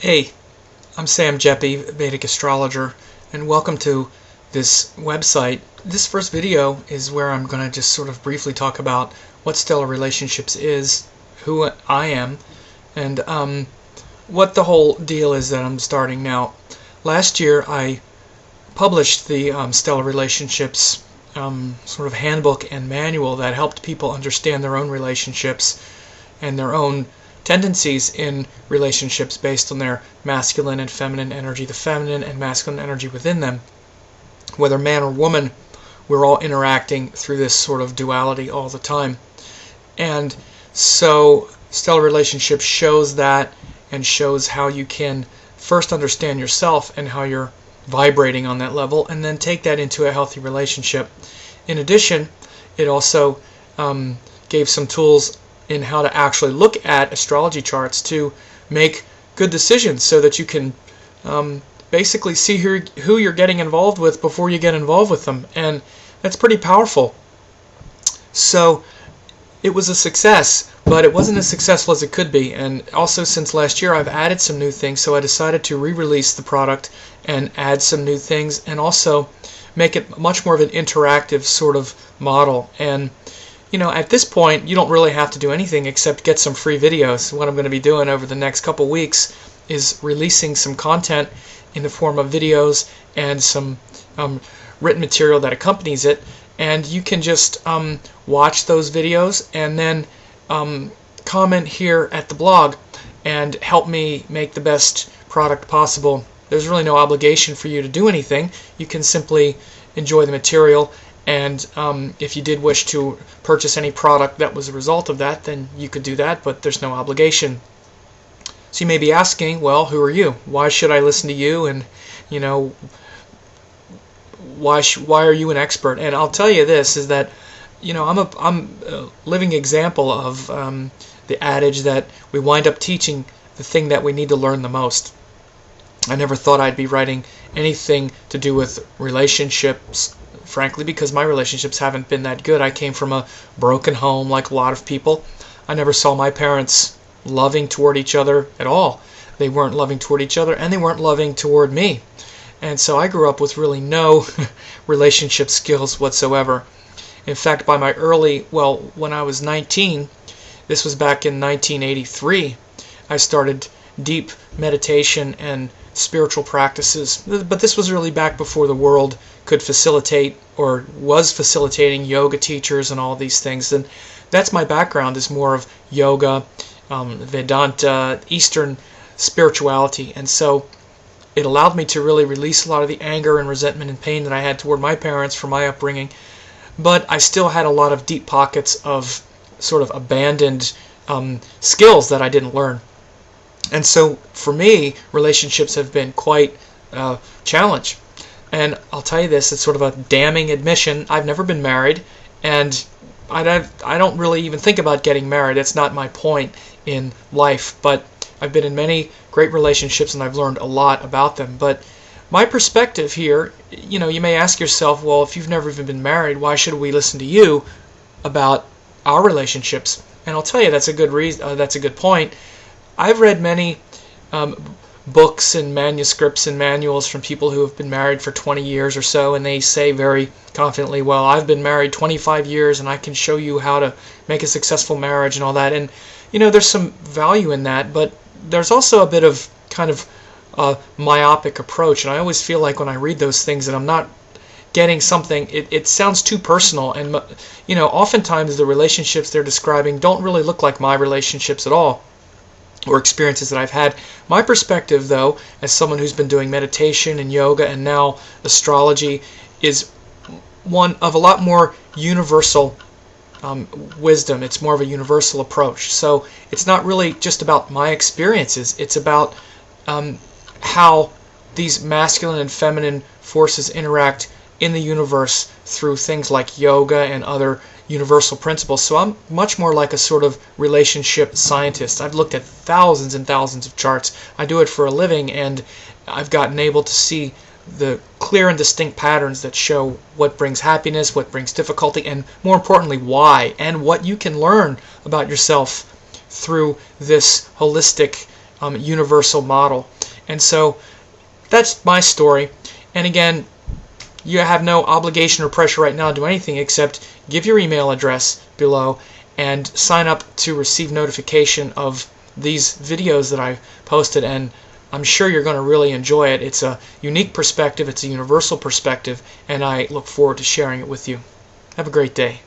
Hey, I'm Sam Jeppy, Vedic astrologer, and welcome to this website. This first video is where I'm going to just sort of briefly talk about what stellar relationships is, who I am, and what the whole deal is that I'm starting now. Last year I published the stellar relationships sort of handbook and manual that helped people understand their own relationships and their own tendencies in relationships based on their masculine and feminine energy, the feminine and masculine energy within them. Whether man or woman, we're all interacting through this sort of duality all the time. And so stellar relationships shows that, and shows how you can first understand yourself and how you're vibrating on that level, and then take that into a healthy relationship. In addition, it also gave some tools in how to actually look at astrology charts to make good decisions, so that you can basically see who you're getting involved with before you get involved with them. And that's pretty powerful. So it was a success, but it wasn't as successful as it could be. And also, since last year, I've added some new things, so I decided to re-release the product and add some new things, and also make it much more of an interactive sort of model. And at this point, you don't really have to do anything except get some free videos. What I'm going to be doing over the next couple weeks is releasing some content in the form of videos and some written material that accompanies it. And you can just watch those videos and then comment here at the blog and help me make the best product possible. There's really no obligation for you to do anything. You can simply enjoy the material. And if you did wish to purchase any product that was a result of that, then you could do that, but there's no obligation. So you may be asking, well, who are you? Why should I listen to you? And, why are you an expert? And I'll tell you this, is that, I'm a living example of the adage that we wind up teaching the thing that we need to learn the most. I never thought I'd be writing anything to do with relationships, frankly, because my relationships haven't been that good. I came from a broken home, like a lot of people. I never saw my parents loving toward each other at all. They weren't loving toward each other, and they weren't loving toward me. And so I grew up with really no relationship skills whatsoever. In fact, by my when I was 19, this was back in 1983, I started deep meditation and spiritual practices. But this was really back before the world could facilitate or was facilitating yoga teachers and all these things. And that's my background, is more of yoga, Vedanta, Eastern spirituality. And so it allowed me to really release a lot of the anger and resentment and pain that I had toward my parents from my upbringing. But I still had a lot of deep pockets of sort of abandoned skills that I didn't learn. And so for me, relationships have been quite a challenge. And I'll tell you this, it's sort of a damning admission. I've never been married, and I don't really even think about getting married. It's not my point in life. But I've been in many great relationships, and I've learned a lot about them. But my perspective here, you may ask yourself, well, if you've never even been married, why should we listen to you about our relationships? And I'll tell you, that's a good reason. That's a good point. I've read many books and manuscripts and manuals from people who have been married for 20 years or so, and they say very confidently, well, I've been married 25 years and I can show you how to make a successful marriage and all that. And there's some value in that, but there's also a bit of kind of a myopic approach. And I always feel like when I read those things that I'm not getting something, it sounds too personal. And oftentimes the relationships they're describing don't really look like my relationships at all, or experiences that I've had. My perspective, though, as someone who's been doing meditation and yoga and now astrology, is one of a lot more universal wisdom. It's more of a universal approach. So it's not really just about my experiences. It's about how these masculine and feminine forces interact in the universe through things like yoga and other universal principles. So I'm much more like a sort of relationship scientist. I've looked at thousands and thousands of charts. I do it for a living, and I've gotten able to see the clear and distinct patterns that show what brings happiness, what brings difficulty, and more importantly, why, and what you can learn about yourself through this holistic universal model. And so that's my story. And again, you have no obligation or pressure right now to do anything except give your email address below and sign up to receive notification of these videos that I've posted, and I'm sure you're going to really enjoy it. It's a unique perspective, it's a universal perspective, and I look forward to sharing it with you. Have a great day.